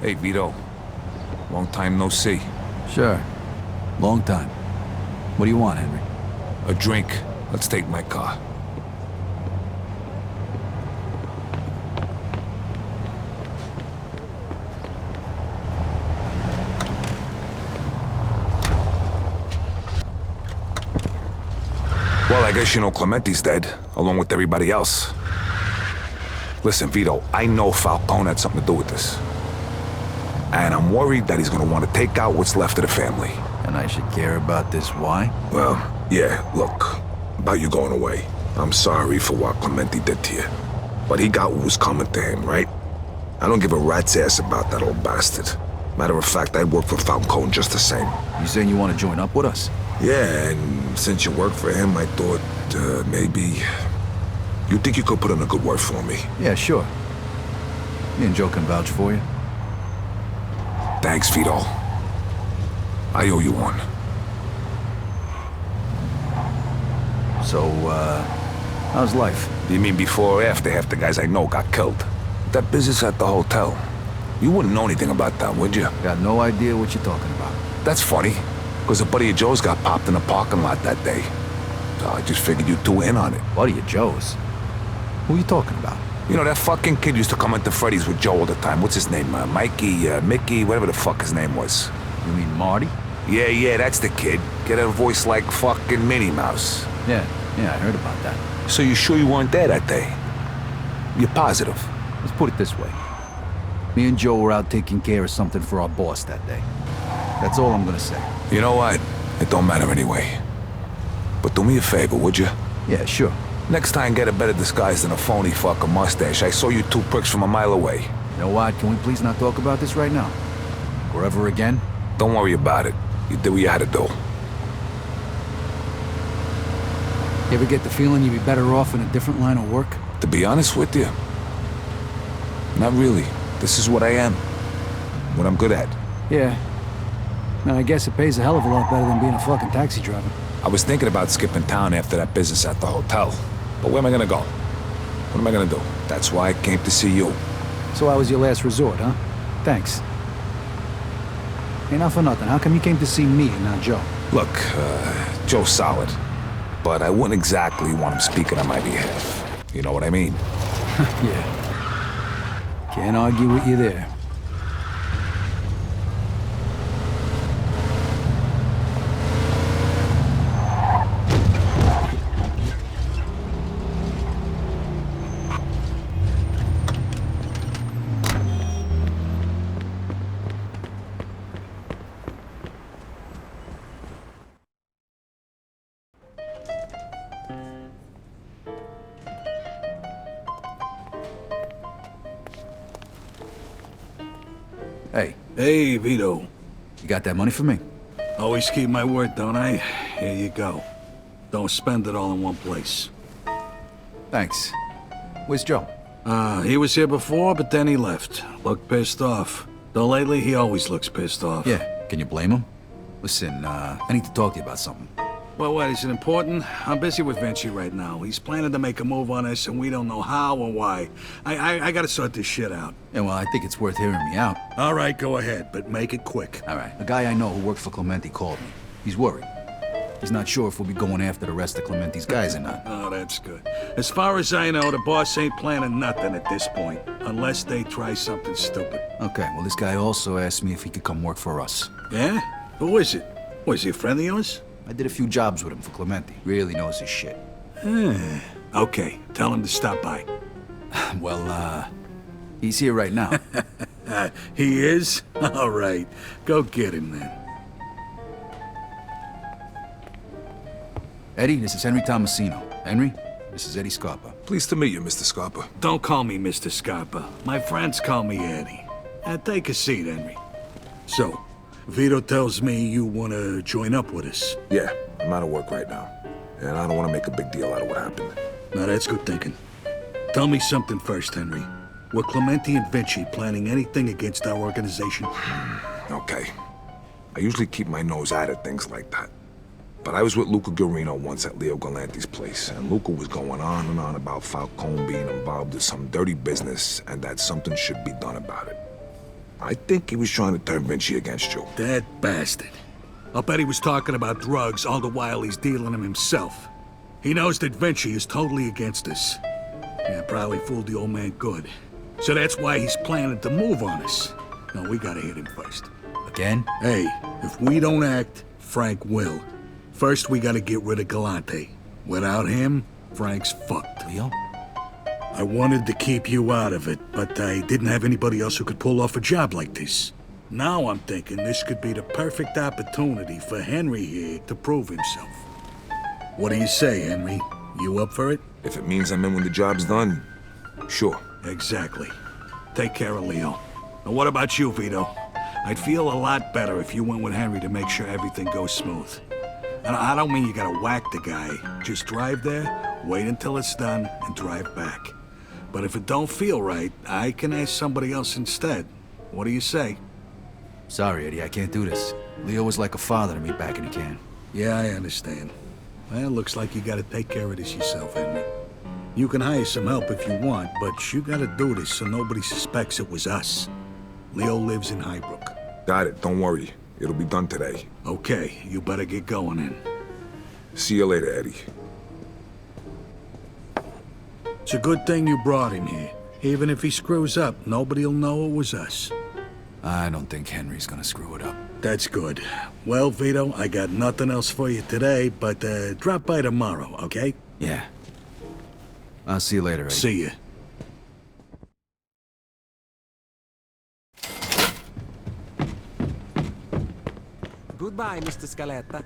Hey, Vito. Long time no see. Sure. Long time. What do you want, Henry? A drink. Let's take my car. Well, I guess you know Clementi's dead, along with everybody else. Listen, Vito, I know Falcone had something to do with this. And I'm worried that he's gonna want to take out what's left of the family. And I should care about this, why? Well, yeah, look, about you going away. I'm sorry for what Clementi did to you. But he got what was coming to him, right? I don't give a rat's ass about that old bastard. Matter of fact, I'd work for Falcone just the same. You saying you want to join up with us? Yeah, and since you work for him, I thought, maybe... You think you could put in a good word for me? Yeah, sure. Me and Joe can vouch for you. Thanks, Vito. I owe you one. So, how's life? You mean before or after half the guys I know got killed? That business at the hotel. You wouldn't know anything about that, would you? Got no idea what you're talking about. That's funny, because a buddy of Joe's got popped in the parking lot that day. So I just figured you two were in on it. Buddy of Joe's? Who are you talking about? You know, that fucking kid used to come into Freddy's with Joe all the time. What's his name? Mikey, Mickey, whatever the fuck his name was. You mean Marty? Yeah, that's the kid. Get a voice like fucking Minnie Mouse. Yeah, I heard about that. So you sure you weren't there that day? You're positive? Let's put it this way. Me and Joe were out taking care of something for our boss that day. That's all I'm gonna say. You know what? It don't matter anyway. But do me a favor, would you? Yeah, sure. Next time, get a better disguise than a phony fucking mustache. I saw you two pricks from a mile away. You know what? Can we please not talk about this right now? Or ever again? Don't worry about it. You did what you had to do. You ever get the feeling you'd be better off in a different line of work? To be honest with you, not really. This is what I am. What I'm good at. Yeah. Now, I guess it pays a hell of a lot better than being a fucking taxi driver. I was thinking about skipping town after that business at the hotel. But where am I gonna go? What am I gonna do? That's why I came to see you. So I was your last resort, huh? Thanks. Hey, not for nothing. How come you came to see me and not Joe? Look, Joe's solid. But I wouldn't exactly want him speaking on my behalf. You know what I mean? Yeah. Can't argue with you there. Hey. Hey, Vito. You got that money for me? Always keep my word, don't I? Here you go. Don't spend it all in one place. Thanks. Where's Joe? He was here before, but then he left. Looked pissed off. Though lately, he always looks pissed off. Yeah, can you blame him? Listen, I need to talk to you about something. Well, what, is it important? I'm busy with Vinci right now. He's planning to make a move on us, and we don't know how or why. I gotta sort this shit out. Yeah, well, I think it's worth hearing me out. All right, go ahead, but make it quick. All right. A guy I know who worked for Clementi called me. He's worried. He's not sure if we'll be going after the rest of Clementi's guys or not. Oh, that's good. As far as I know, the boss ain't planning nothing at this point, unless they try something stupid. Okay, well, this guy also asked me if he could come work for us. Yeah? Who is it? Was he a friend of yours? I did a few jobs with him for Clementi. Really knows his shit. Okay, tell him to stop by. Well, he's here right now. He is? All right, go get him then. Eddie, this is Henry Tomasino. Henry, this is Eddie Scarpa. Pleased to meet you, Mr. Scarpa. Don't call me Mr. Scarpa. My friends call me Eddie. Take a seat, Henry. So, Vito tells me you want to join up with us. Yeah, I'm out of work right now. And I don't want to make a big deal out of what happened. Now that's good thinking. Tell me something first, Henry. Were Clementi and Vinci planning anything against our organization? Okay. I usually keep my nose out of things like that. But I was with Luca Guarino once at Leo Galanti's place, and Luca was going on and on about Falcone being involved in some dirty business and that something should be done about it. I think he was trying to turn Vinci against you. That bastard. I'll bet he was talking about drugs all the while he's dealing them himself. He knows that Vinci is totally against us. Yeah, probably fooled the old man good. So that's why he's planning to move on us. No, we gotta hit him first. Again? Hey, if we don't act, Frank will. First, we gotta get rid of Galante. Without him, Frank's fucked. Leo? I wanted to keep you out of it, but I didn't have anybody else who could pull off a job like this. Now I'm thinking this could be the perfect opportunity for Henry here to prove himself. What do you say, Henry? You up for it? If it means I'm in when the job's done, sure. Exactly. Take care of Leo. And what about you, Vito? I'd feel a lot better if you went with Henry to make sure everything goes smooth. And I don't mean you gotta whack the guy. Just drive there, wait until it's done, and drive back. But if it don't feel right, I can ask somebody else instead. What do you say? Sorry, Eddie, I can't do this. Leo was like a father to me back in the can. Yeah, I understand. Well, looks like you gotta take care of this yourself, Henry. You can hire some help if you want, but you gotta do this so nobody suspects it was us. Leo lives in Highbrook. Got it, don't worry. It'll be done today. Okay, you better get going then. See you later, Eddie. It's a good thing you brought him here. Even if he screws up, nobody'll know it was us. I don't think Henry's gonna screw it up. That's good. Well, Vito, I got nothing else for you today, but drop by tomorrow, okay? Yeah. I'll see you later, Eddie. See ya. Goodbye, Mr. Scaletta.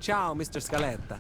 Ciao, Mr. Scaletta.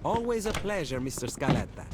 Always a pleasure, Mr. Scaletta.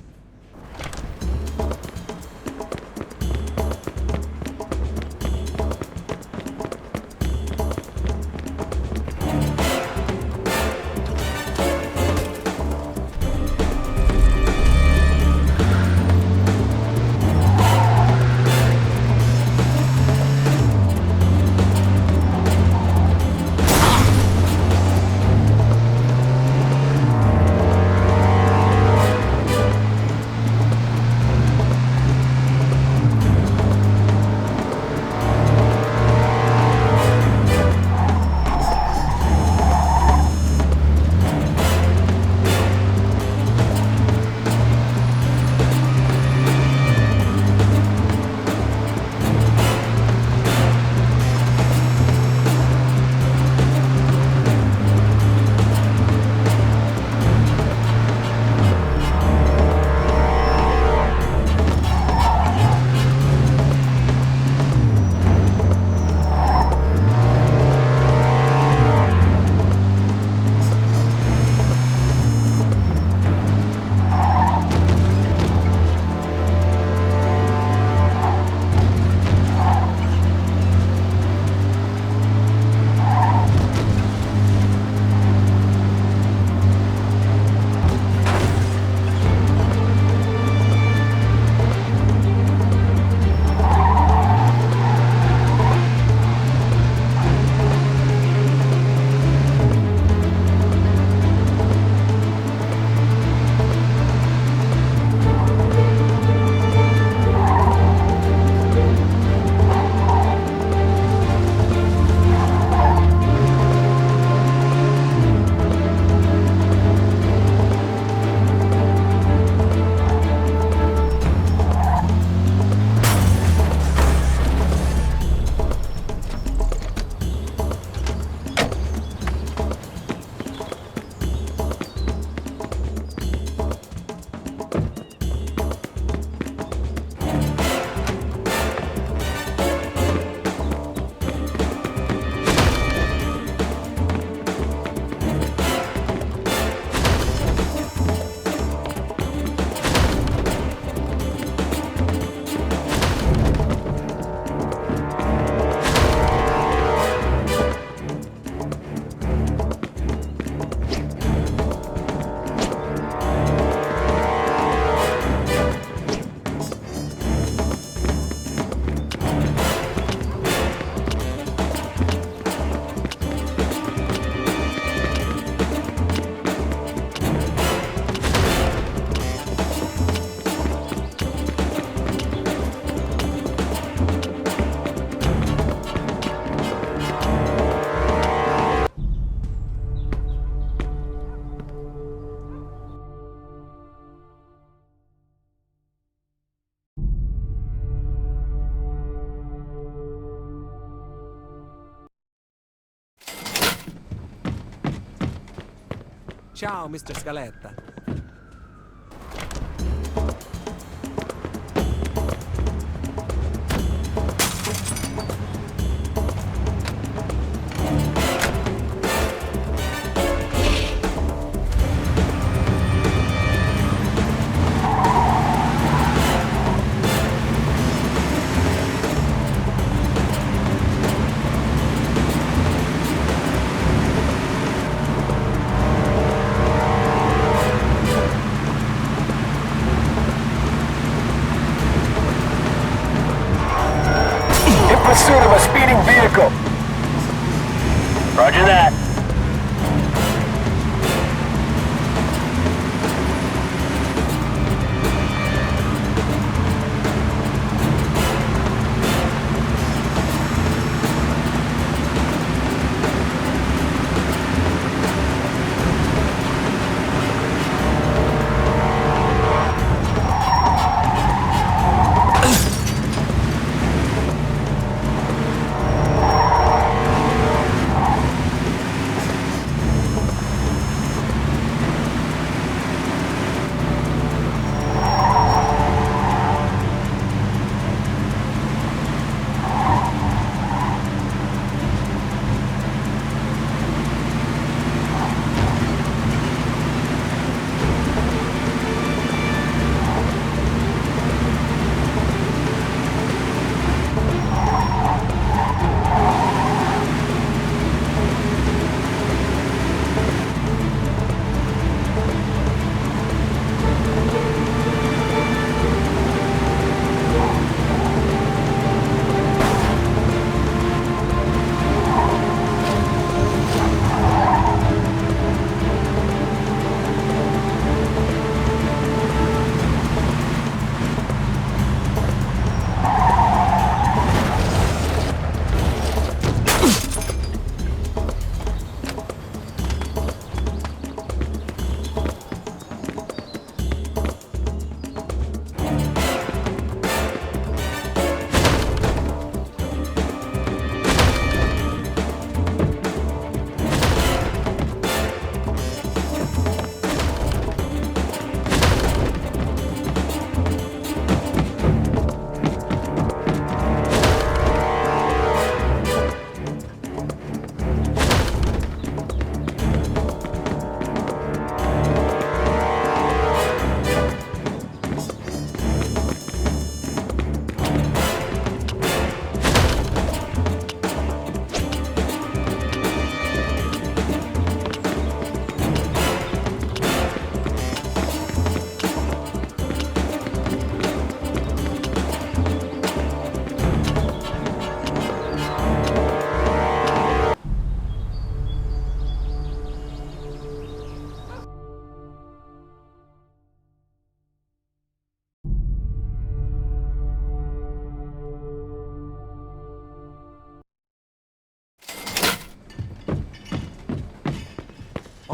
Ciao, Mr. Scaletta. Pursuit of a speeding vehicle. Roger that.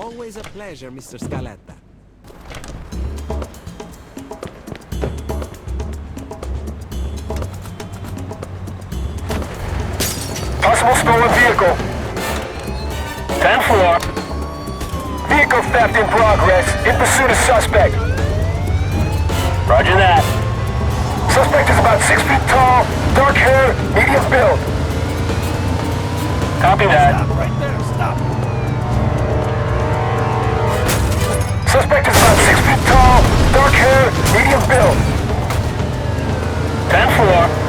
Always a pleasure, Mr. Scaletta. Possible stolen vehicle. 10-4. Vehicle theft in progress. In pursuit of suspect. Roger that. Suspect is about 6 feet tall, dark hair, medium build. Copy that. Stop right there, stop. Suspect is about 6 feet tall, dark hair, medium build. 10-4.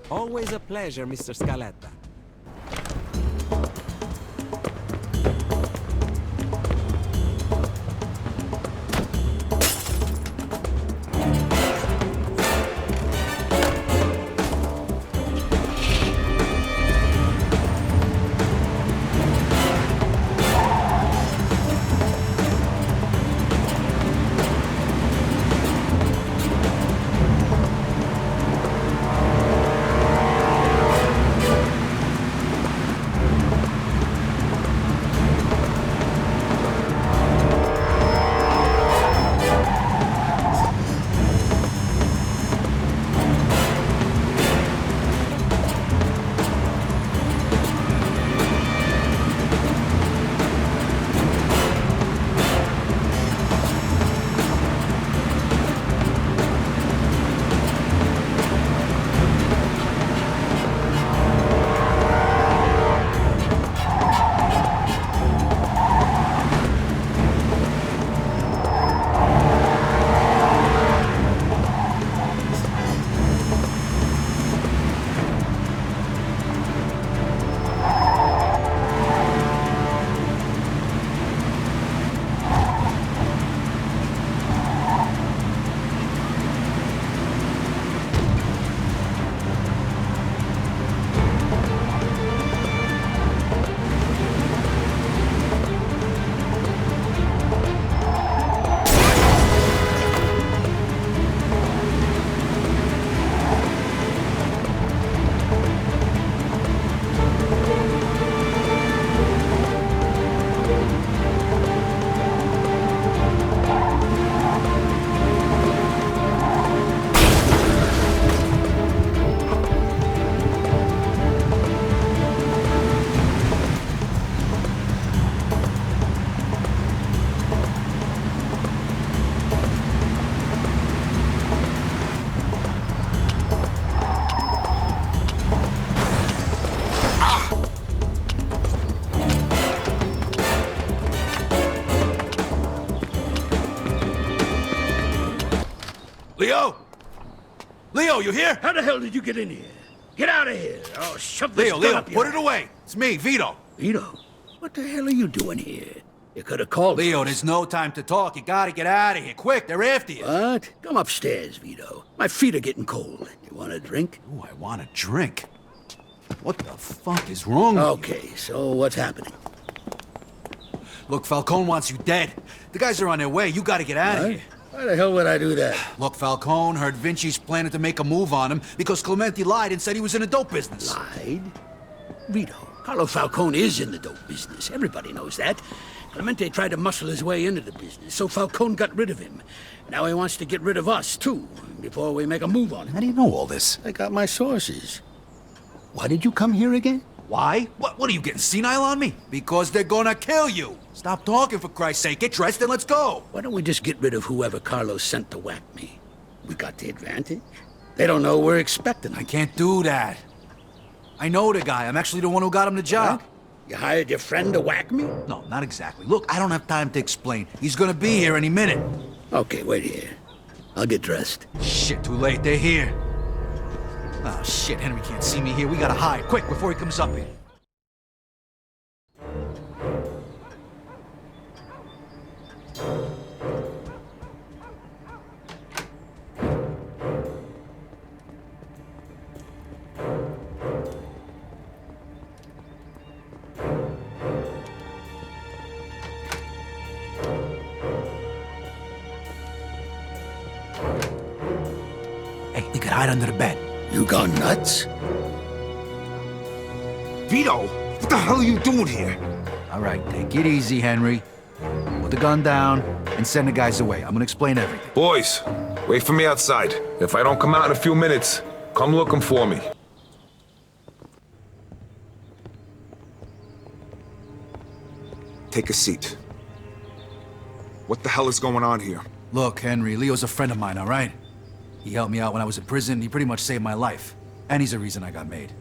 Always a pleasure, Mr. Scaletta. Leo? Leo, you here? How the hell did you get in here? Get out of here! Oh, shove this gun Leo, up your put it away. It's me, Vito. Vito, what the hell are you doing here? You could have called Leo, us. there's no time to talk. You gotta get out of here. Quick, they're after you. What? Come upstairs, Vito. My feet are getting cold. You want a drink? Ooh, I want a drink. What the fuck is wrong with you? Okay, so what's happening? Look, Falcone wants you dead. The guys are on their way. You gotta get out of What? here. Why the hell would I do that? Look, Falcone heard Vinci's planning to make a move on him because Clemente lied and said he was in the dope business. Lied? Vito, Carlo Falcone is in the dope business. Everybody knows that. Clemente tried to muscle his way into the business, so Falcone got rid of him. Now he wants to get rid of us, too, before we make a move on How him. do you know all this? I got my sources. Why did you come here again? Why? What are you getting senile on me? Because they're gonna kill you. Stop talking, for Christ's sake. Get dressed and let's go. Why don't we just get rid of whoever Carlos sent to whack me? We got the advantage. They don't know we're expecting them. I can't do that. I know the guy. I'm actually the one who got him the job. What? You hired your friend to whack me? No, not exactly. Look, I don't have time to explain. He's gonna be here any minute. Okay, wait here. I'll get dressed. Shit, too late. They're here. Oh, shit, Henry can't see me here. We gotta hide. Quick, before he comes up here. Hey, you can hide under the bed. You gone nuts? Vito, what the hell are you doing here? All right, take it easy, Henry. Put the gun down and send the guys away. I'm gonna explain everything. Boys, wait for me outside. If I don't come out in a few minutes, come looking for me. Take a seat. What the hell is going on here? Look, Henry, Leo's a friend of mine, all right? He helped me out when I was in prison. He pretty much saved my life. And he's the reason I got made.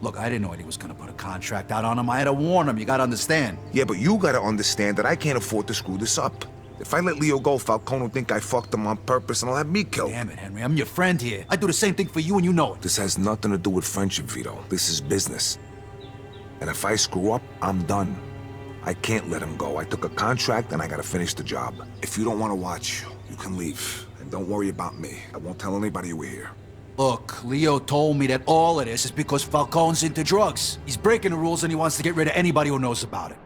Look, I didn't know he was gonna put a contract out on him. I had to warn him, you gotta understand. Yeah, but you gotta understand that I can't afford to screw this up. If I let Leo go, Falcone will think I fucked him on purpose and he'll have me killed. Damn it, Henry, I'm your friend here. I'd do the same thing for you and you know it. This has nothing to do with friendship, Vito. This is business. And if I screw up, I'm done. I can't let him go. I took a contract and I gotta finish the job. If you don't want to watch, you can leave. And don't worry about me. I won't tell anybody you were here. Look, Leo told me that all of this is because Falcone's into drugs. He's breaking the rules and he wants to get rid of anybody who knows about it.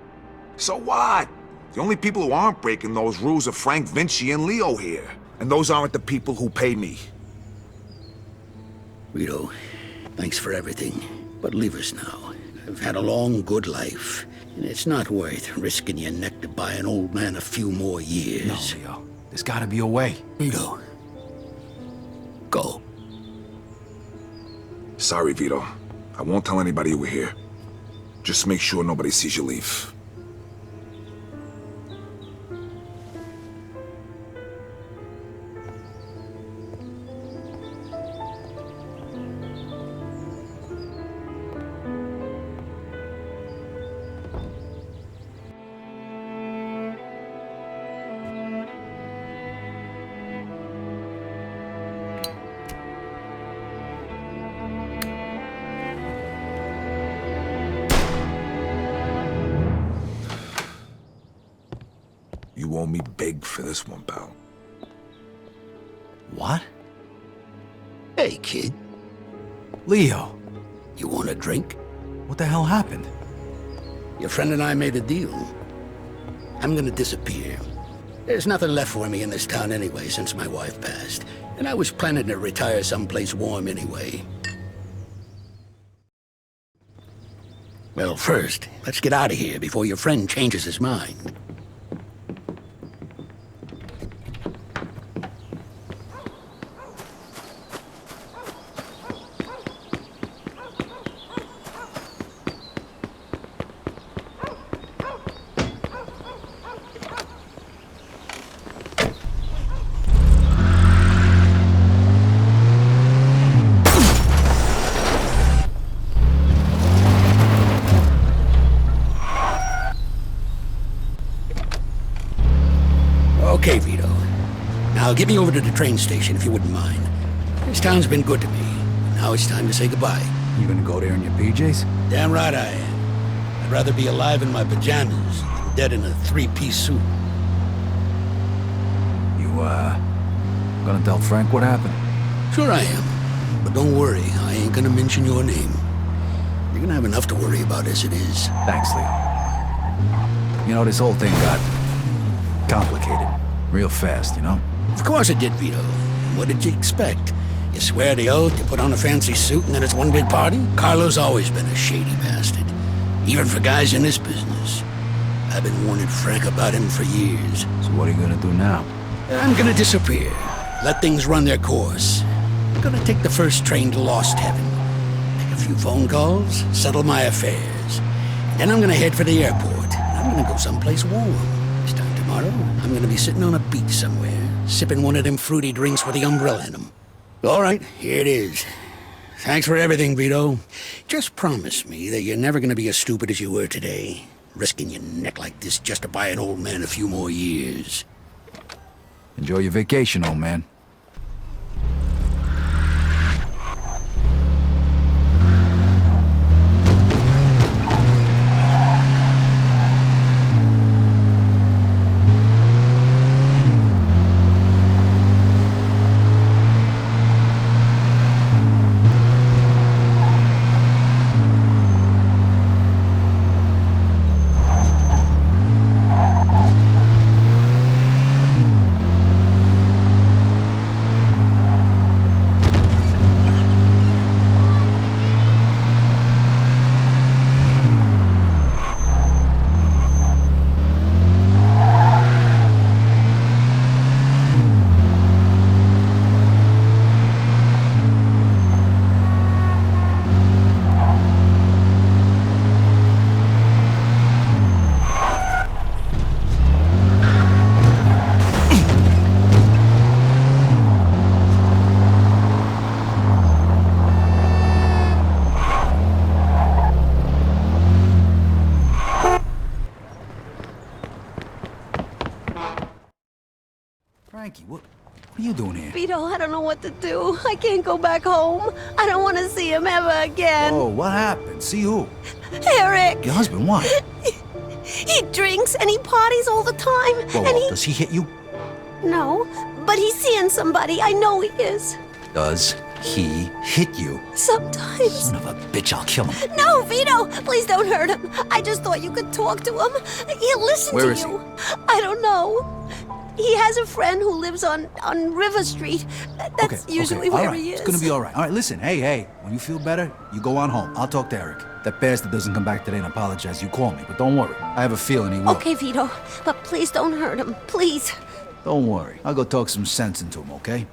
So what? The only people who aren't breaking those rules are Frank Vinci and Leo here. And those aren't the people who pay me. Vito, thanks for everything. But leave us now. I've had a long, good life. And it's not worth risking your neck to buy an old man a few more years. No, Leo. There's gotta be a way. Vito, go. Sorry, Vito. I won't tell anybody you were here. Just make sure nobody sees you leave. You owe me big for this one, pal. What? Hey, kid. Leo, You want a drink? what the hell happened? Your friend and I made a deal. I'm gonna disappear. There's nothing left for me in this town anyway since my wife passed. And I was planning to retire someplace warm anyway. Well, first, let's get out of here before your friend changes his mind. Now get me over to the train station if you wouldn't mind. This town's been good to me. Now it's time to say goodbye. You gonna go there in your PJs? Damn right I am. I'd rather be alive in my pajamas than dead in a three-piece suit. You, gonna tell Frank what happened? Sure I am. But don't worry, I ain't gonna mention your name. You're gonna have enough to worry about as it is. Thanks, Leo. You know, this whole thing got complicated. Real fast, you know? Of course it did, Vito. What did you expect? You swear the oath, you put on a fancy suit, and then it's one big party? Carlo's always been a shady bastard. Even for guys in this business. I've been warning Frank about him for years. So what are you gonna do now? I'm gonna disappear. Let things run their course. I'm gonna take the first train to Lost Heaven. Make a few phone calls, settle my affairs. Then I'm gonna head for the airport. I'm gonna go someplace warm. This time tomorrow, I'm gonna be sitting on a beach somewhere, sipping one of them fruity drinks with the umbrella in them. All right, here it is. Thanks for everything, Vito. Just promise me that you're never gonna be as stupid as you were today, risking your neck like this just to buy an old man a few more years. Enjoy your vacation, old man. Frankie, what are you doing here? Vito, I don't know what to do. I can't go back home. I don't want to see him ever again. Oh, what happened? See who? Eric! Your husband, what? He drinks and he parties all the time. Whoa, and does he hit you? No, but he's seeing somebody. I know he is. Does he hit you? Sometimes. Son of a bitch, I'll kill him. No, Vito! Please don't hurt him. I just thought you could talk to him. He'll listen Where to is you. I don't know. He has a friend who lives on River Street. That's usually where all right. he is. It's gonna be all right. All right, listen, hey, when you feel better, you go on home. I'll talk to Eric. That bastard doesn't come back today and apologize. You call me, but don't worry. I have a feeling he will. Okay, Vito, but please don't hurt him. Please. Don't worry. I'll go talk some sense into him, okay?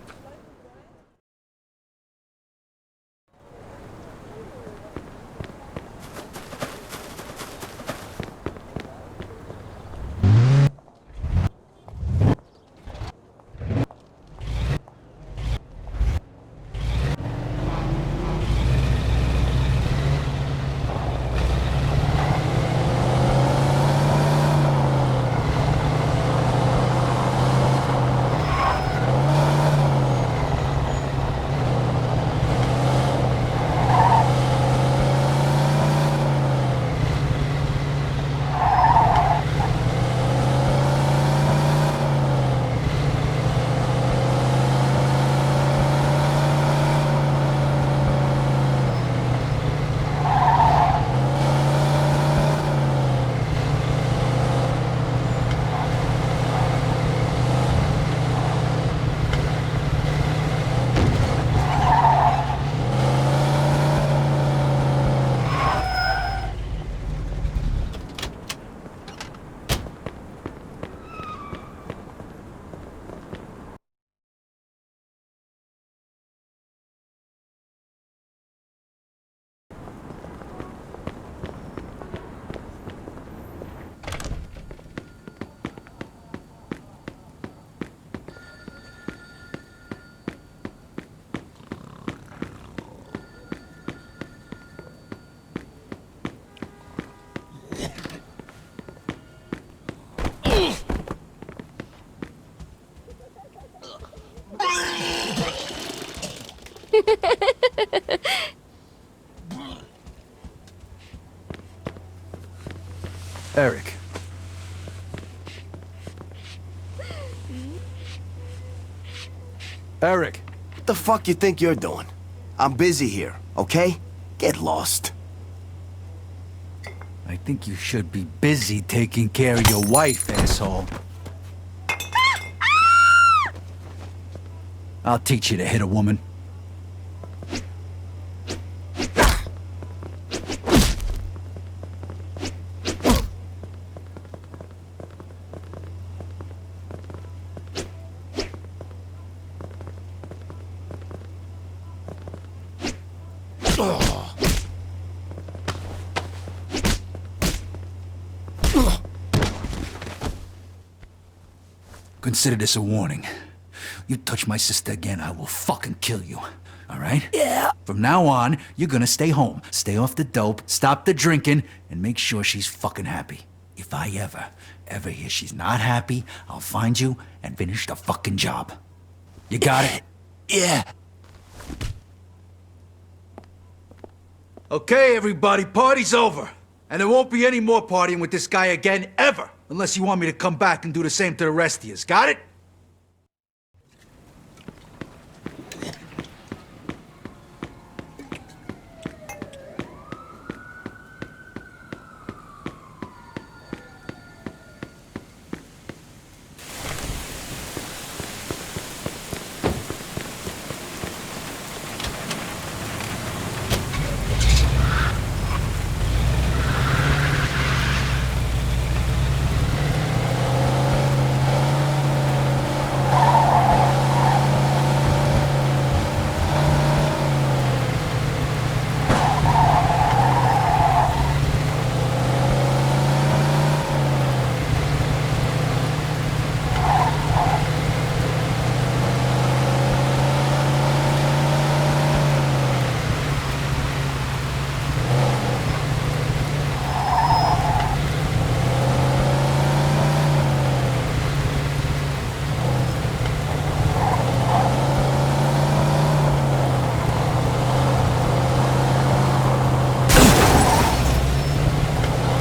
Eric. Eric. What the fuck you think you're doing? I'm busy here, okay? Get lost. I think you should be busy taking care of your wife, asshole. I'll teach you to hit a woman. Consider this a warning. You touch my sister again, I will fucking kill you. All right? Yeah. From now on, you're gonna stay home, stay off the dope, stop the drinking, and make sure she's fucking happy. If I ever hear she's not happy, I'll find you and finish the fucking job. You got it? Yeah. Okay, everybody, party's over. And there won't be any more partying with this guy again, ever. Unless you want me to come back and do the same to the rest of yous. Got it?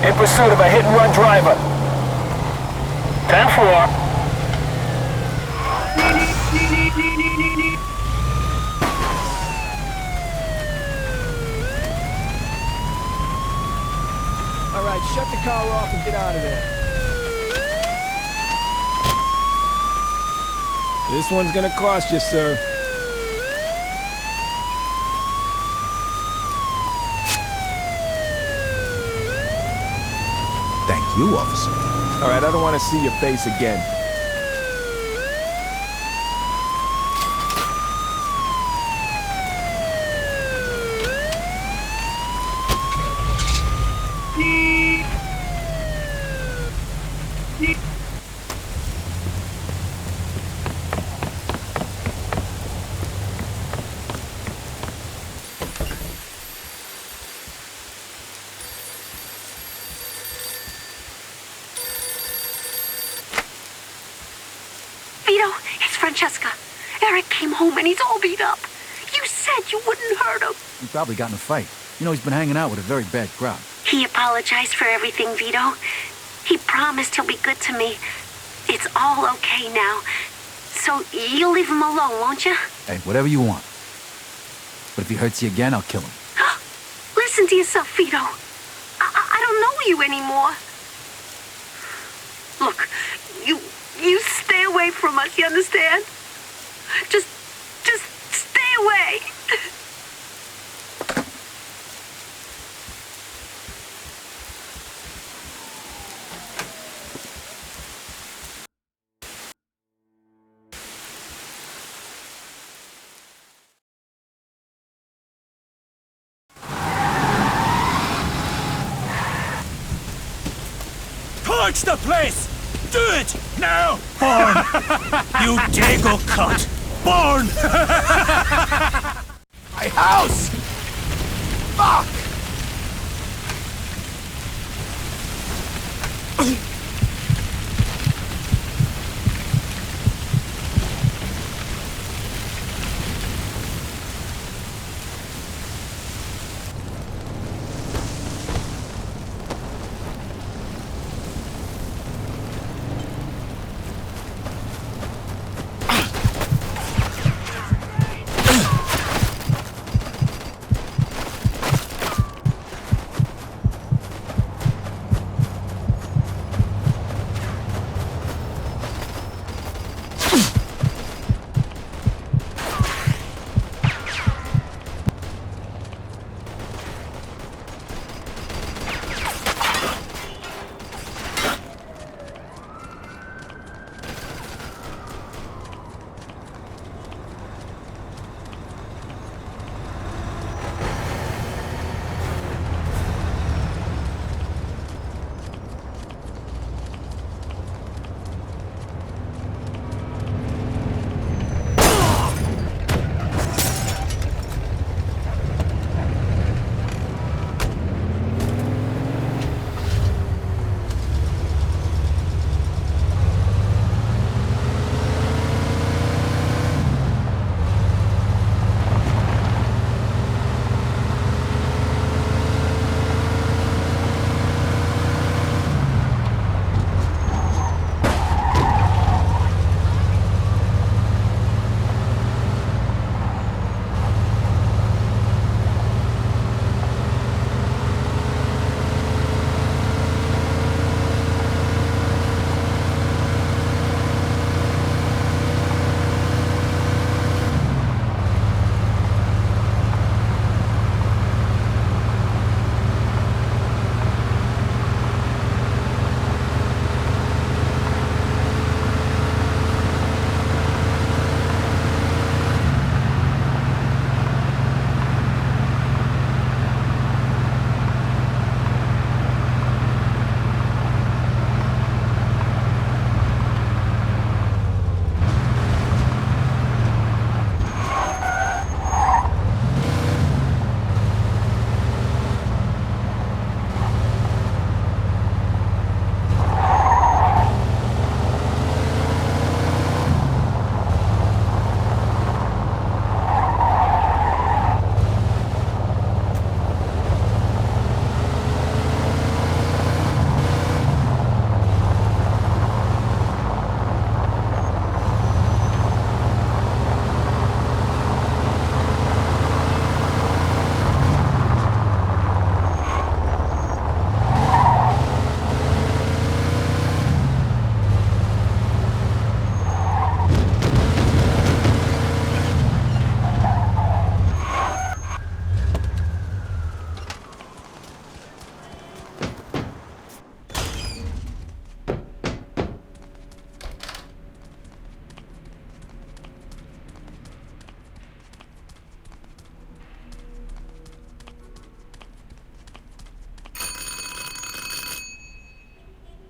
In pursuit of a hit-and-run driver. 10-4. All right, shut the car off and get out of there. This one's gonna cost you, sir. Thank you, officer. All right, I don't want to see your face again. Vito, it's Francesca. Eric came home and he's all beat up. You said you wouldn't hurt him. He probably got in a fight. You know, he's been hanging out with a very bad crowd. He apologized for everything, Vito. He promised he'll be good to me. It's all okay now. So you'll leave him alone, won't you? Hey, whatever you want. But if he hurts you again, I'll kill him. Listen to yourself, Vito. I don't know you anymore. Look, you stay away from us, you understand? Just stay away. Torch the place! Do it! Now! Born! You Dago cunt! Born! My house! Fuck!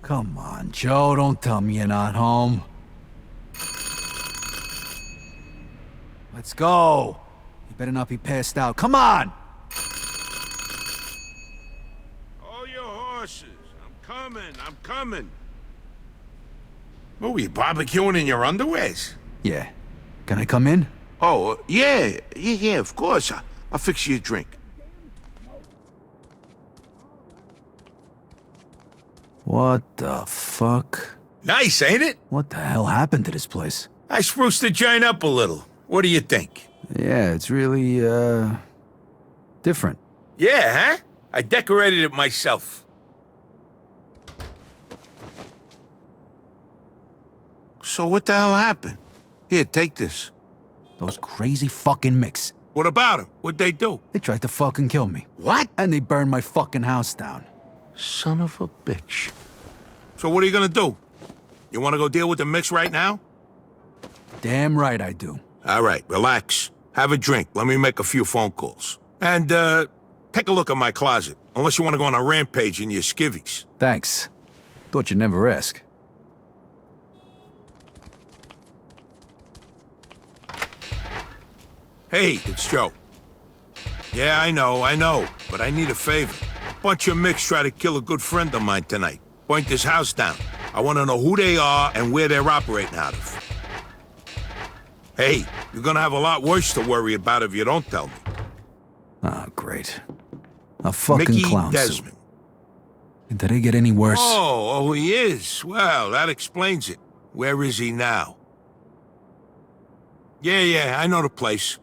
Come on, Joe, don't tell me you're not home. Let's go. You better not be passed out. Come on! All your horses. I'm coming. What, were you barbecuing in your underwears? Yeah. Can I come in? Oh, yeah, of course. I'll fix you a drink. What the fuck? Nice, ain't it? What the hell happened to this place? I spruced the joint up a little. What do you think? Yeah, it's really, different. Yeah, huh? I decorated it myself. So what the hell happened? Here, take this. Those crazy fucking micks. What about them? What'd they do? They tried to fucking kill me. What? And they burned my fucking house down. Son of a bitch. So what are you gonna do? You wanna go deal with the mix right now? Damn right I do. All right, relax. Have a drink. Let me make a few phone calls. And, take a look at my closet. Unless you want to go on a rampage in your skivvies. Thanks. Thought you'd never ask. Hey, it's Joe. Yeah, I know, but I need a favor. Bunch of micks try to kill a good friend of mine tonight. Point this house down. I want to know who they are and where they're operating out of. Hey, you're gonna have a lot worse to worry about if you don't tell me. Oh, great. A fucking Mickey clown Desmond. suit. Did it get any worse? Oh, he is. Well, that explains it. Where is he now? Yeah, I know the place.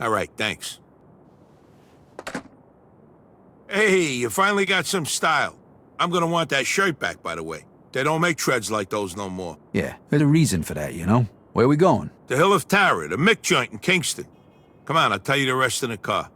All right, thanks. Hey, you finally got some style. I'm gonna want that shirt back, by the way. They don't make treads like those no more. Yeah, there's a reason for that, you know? Where are we going? The Hill of Tara, the Mick joint in Kingston. Come on, I'll tell you the rest in the car.